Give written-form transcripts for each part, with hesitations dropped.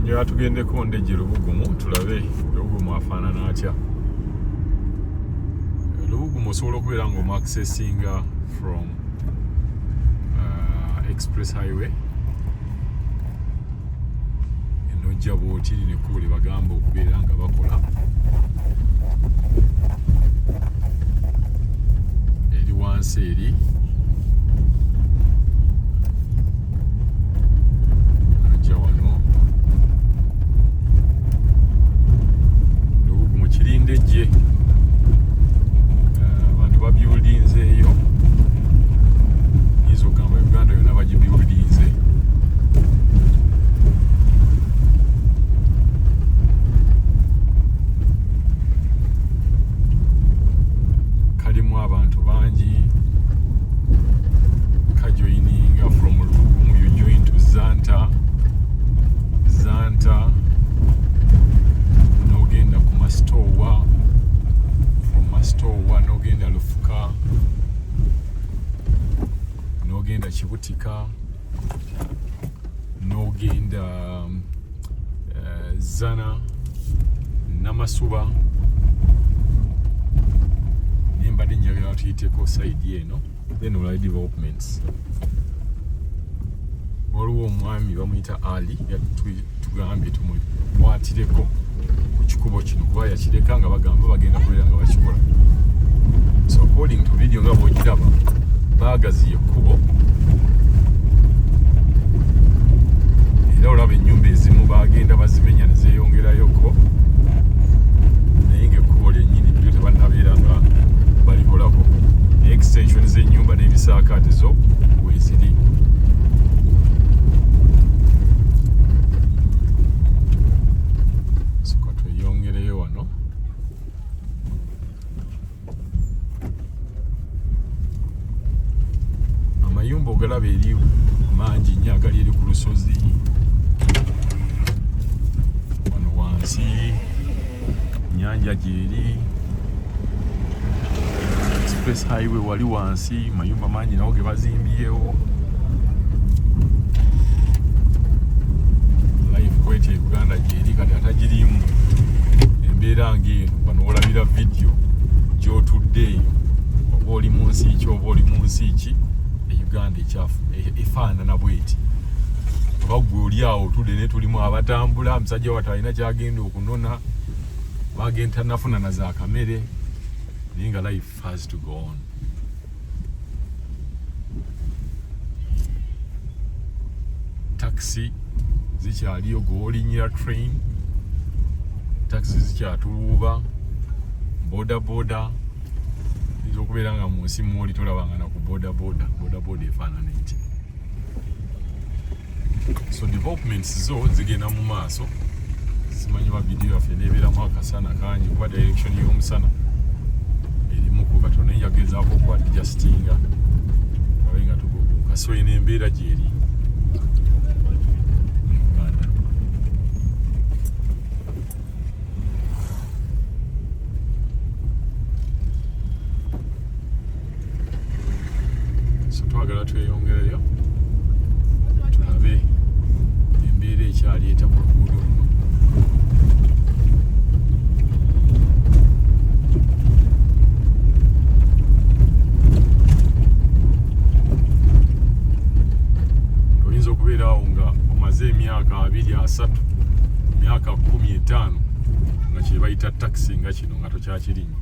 Njagala tugendeko Ndejje Lubugumu tulabe Lubugumu afaanana atya. Lubugumu osobola okubeera ng'omu accessinga from express highway. Ojja bw'oti lino ekkubo lye bagamba okubeera nga bakola eri wansi eri ojja wano Lubugumu kiri Ndejje, abantu babyuldinzeeyo, yinza okugamba Uganda yonna bagibyuldinze. Kalimu abantu bangi kajoininga from Lubugumu you join to Zanta n'ogenda ku Mastoowa, from Mastoowa n'ogenda Lufuka n'ogenda Kibutika n'ogenda Zana Namasuba. Mbadde njagala tuyiteko side eno, then olaba developments. Waliwo omwami bamuyita Ali tugambye tumukwatireko ku kikubo kino kuba yakireka nga bagamba bagenda kubeera nga bakikola. So according to video nga bw'ogiraba baagaziya ekkubo era olaba ennyumba ezimu bagenda bazimenya ne zeeyongerayoko, naye ng'ekkubo lyennyini lyo tebannabeera nga balikolako. Extension z'ennyumba n'ebisaakaate zo weeziri. Soka tweyongereyo wano. Amayumba ogalaba eri mangi nnyo agali eri ku lusozi wano wansi, nnyanja gyeri, express highway wali wansi, mayumba mangi nawo ge bazimbyewo. Life kwete Uganda gyeri kati atagirimu embeera ng'eno. Wano olabira video gy'otudde oba oli mu nsi ki oba oli mu nsi ki, Uganda ekyafu efaanana bweti. Oba gwe oli awo otudde ne tulimu abatambula, musajja wattu alina kyagenda okunona, bagenda tannafuna na za kamere. Life has to go on. Taxi zikyaliyo gw'olinyira train, taxi zikyatuuba, boda oyinza okubeera nga mu nsi mwoli tolabanga na ku boda efaanana eti. So developments zo zigenda mu maaso. Simanyi ba video yaffe neebeeramu akasana kangi kuba direction y'omusana Katonda yagezaako okwadjustinga abe nga tugogoka. So eno embeera gyeri Uganda. So twagala tweyongereyo tulabe embeera ekyali eta ku luguudo luno. Okubeerawo nga omaze emyaka 2-3 myaka 15 nga kye bayita taxi nga kino nga tokyakirinya,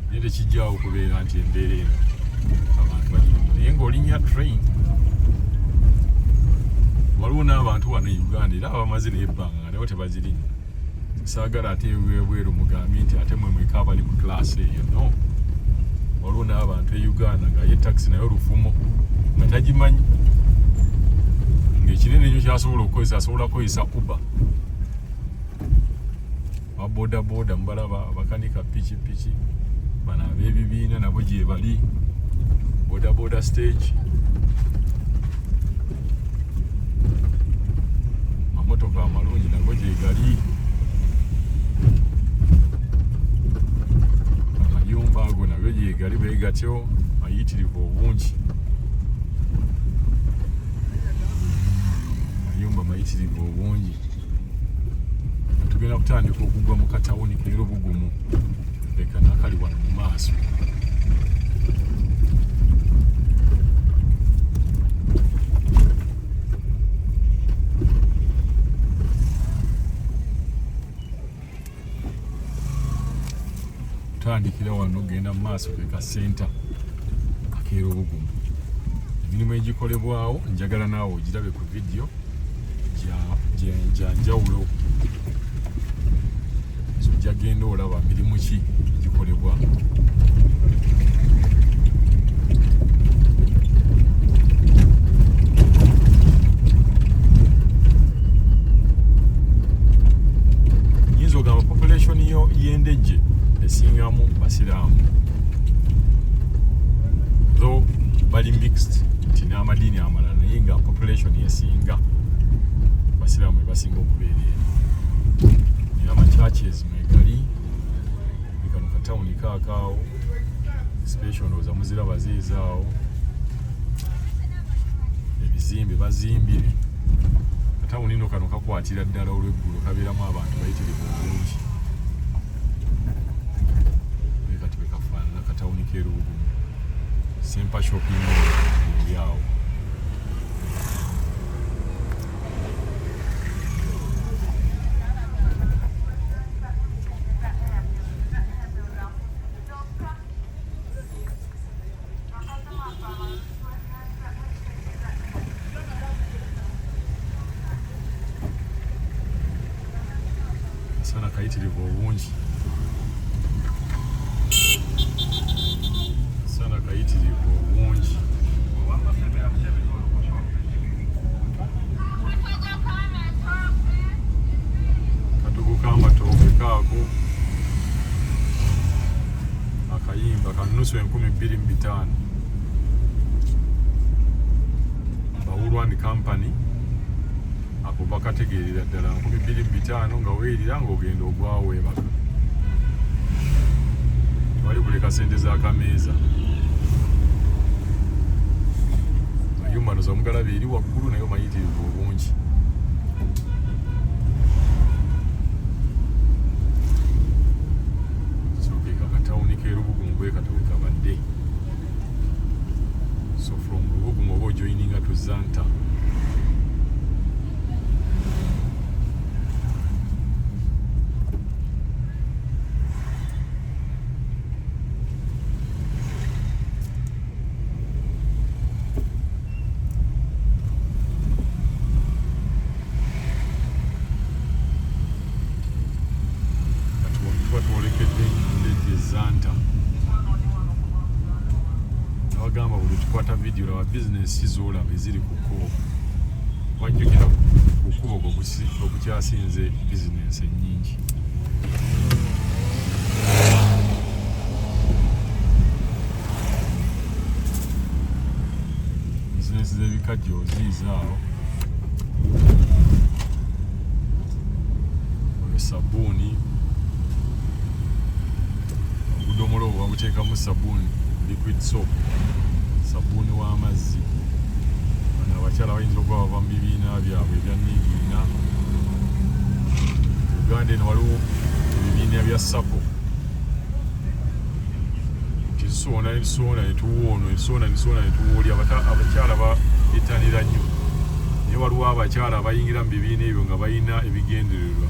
naye tekijjaawo okubeera nti embeera eno abantu bagirimu. Naye ng'olinnya train, waliwo n'abantu wano e Uganda era abamaze n'ebbanga nga nabo tebazirinya. Saagala ate ebweru mugambye nti ate mweka abali mu class eyo, no. Waliwo n'abantu e Uganda nga ye taxi nayo lufumo nga tagimanyi. Ekinene nnyo kyasobola okukozesa, asobola kukozesa Uber. Boda mubalaba abakanika pikipiki bano ab'ebibiina nabo gye bali boda stage. Mamotoka amalungi nago gye gali. Amayumba ago nago gye gali beegatyo mayitirivu obungi. Mayumba mayitirivu obungi. tugenda kutandika okugwa mu katawuni ke Lubugumu leka nakali wano mu maaso. Tandikira wano genda mu maaso ke ka center ake Lubugumu. Emirimu egikolebwawo njagala naawe ogirabe ku video njawulo. So jagenda olaba mirimu ki egikolebwa. Nyinza ogamba population y'Endejje esingamu basiraamu, though bali mixed nti n'amadiini amalala, naye nga population yesinga basiraamu ebasinga okubeera eno. Naye amachurches mwegali kano katawuni kaakaawo special ndowooza muziraba ziizaawo, ebizimbe bazimbire. Katawuni ino kano kakwatira ddala olw'eggulu, kabeeramu abantu bayitirivu obulungi. Kati bwe kafaanana katawuni k'e Lubugumu. Sempa shopping mall yawo. Sana kayitirivu obungi. Sana kayitirivu obungi. Katugu k'amatooke kaako akayimba ka nnusu 25,000 Bawulwandi Company. Ako bakategeerera ddala 25,000 nga weerira ng'ogenda ogwawo ebaka. Tewali kuleka sente z'akameeza. Mayumba no zamugalaba eri waggulu naye mayitirivu obungi. So ke katawuni k'e Lubugumu bwe katawe kabadde. So from Lubugumu oba ojoininga to Zanta. Ndejje Zanta. Nabagamba buli tukwata video laba bizinesi z'olaba eziri ku kkubo. Wajjukira ku kkubo okukyasinze bizinesi ennyingi. Bizinesi z'ebikajjo ziizaawo. Sabbuuni, obudomolo babuteekamu sabbuuni, liquid soap, sabbuuni w'amazzi. Bano abakyala bayinza okuba bava mu bibiina byabwe ebya niigiina. Uganda eno waliwo ebibiina bya SACCO. Tusoona ne tuwoono, tusoona ne tuwoolya. Abakyala bayettanira nnyo. Naye waliwo abakyala abayingira mu bibiina ebyo nga balina ebigendererwa.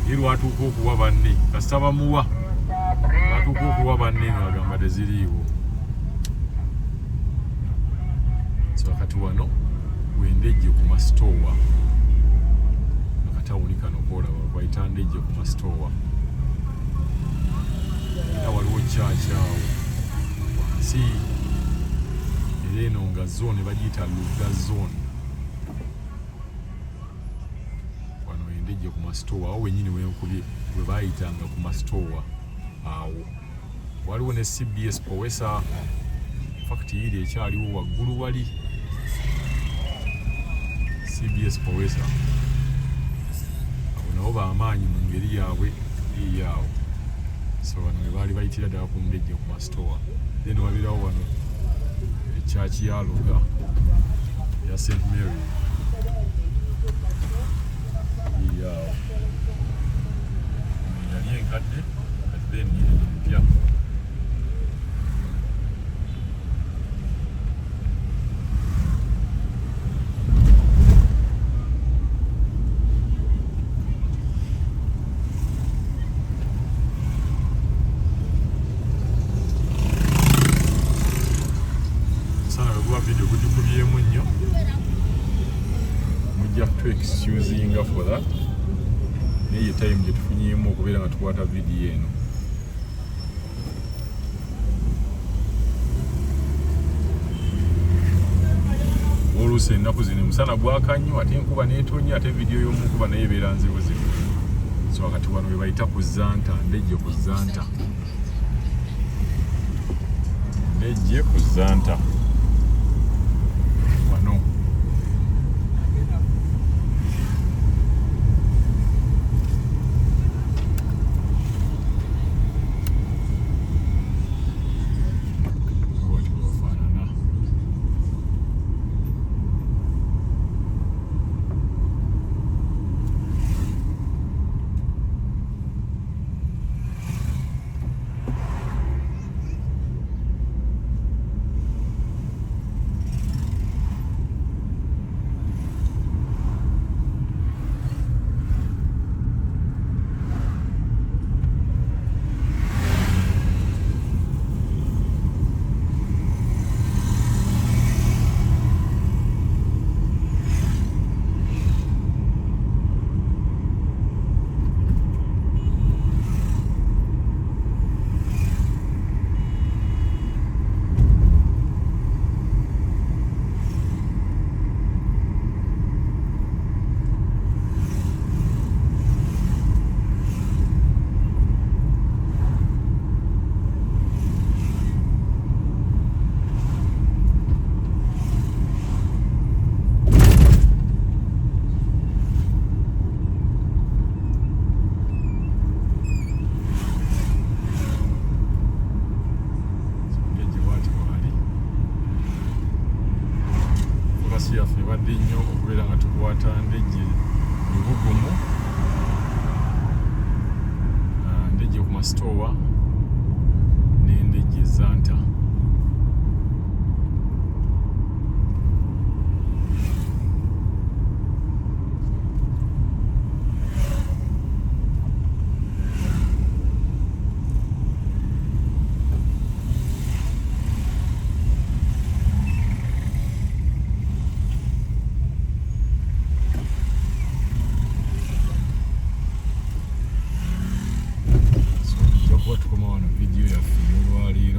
Ye lwatuuka okuwa banne kasita bamuwa, lwatuuka okuwa banne ng'agamba teziriiwo. So kati wano Ndejje ku Mastoowa, akatawuni kano koolaba bayita Ndejje ku Mastoowa. Era waliwo church awo wansi, era eno nga zone bagiyita Luga zone. Ndejje ku Mastoowa awo wennyini wenkubye bwe baayitanga ku Mastoowa awo. Waliwo ne CBS Powesa, fakiti yiri ekyaliwo waggulu wali. CBS Powesa abo nabo baamaanyi mu ngeri yaabwe eyaawo. So bano we baali bayitira ddala ku Ndejje ku Mastoowa. Then wabirawo wano ekyaki ya Luga ya St. Mary. Yeah. tujja tu-excusinga for that. Naye ye time gye tufunyeemu okubeera nga tukwata vidiyo eno. Oluusi ennaku zino omusana gwaka nnyo ate enkuba n'etonnya ate vidiyo y'omunkuba naye ebeera nzibuzibu. So wakati wano we bayita ku Zanta, Ndejje ku Zanta. Ndejje ku Zanta. Wano. Yaffe badde nnyo okubeera nga tukwata Ndejje Lubugumu Ndejje ku Mastoowa ne Ndejje Zanta. Tukoma wano vidiyo yaffe olwaleero.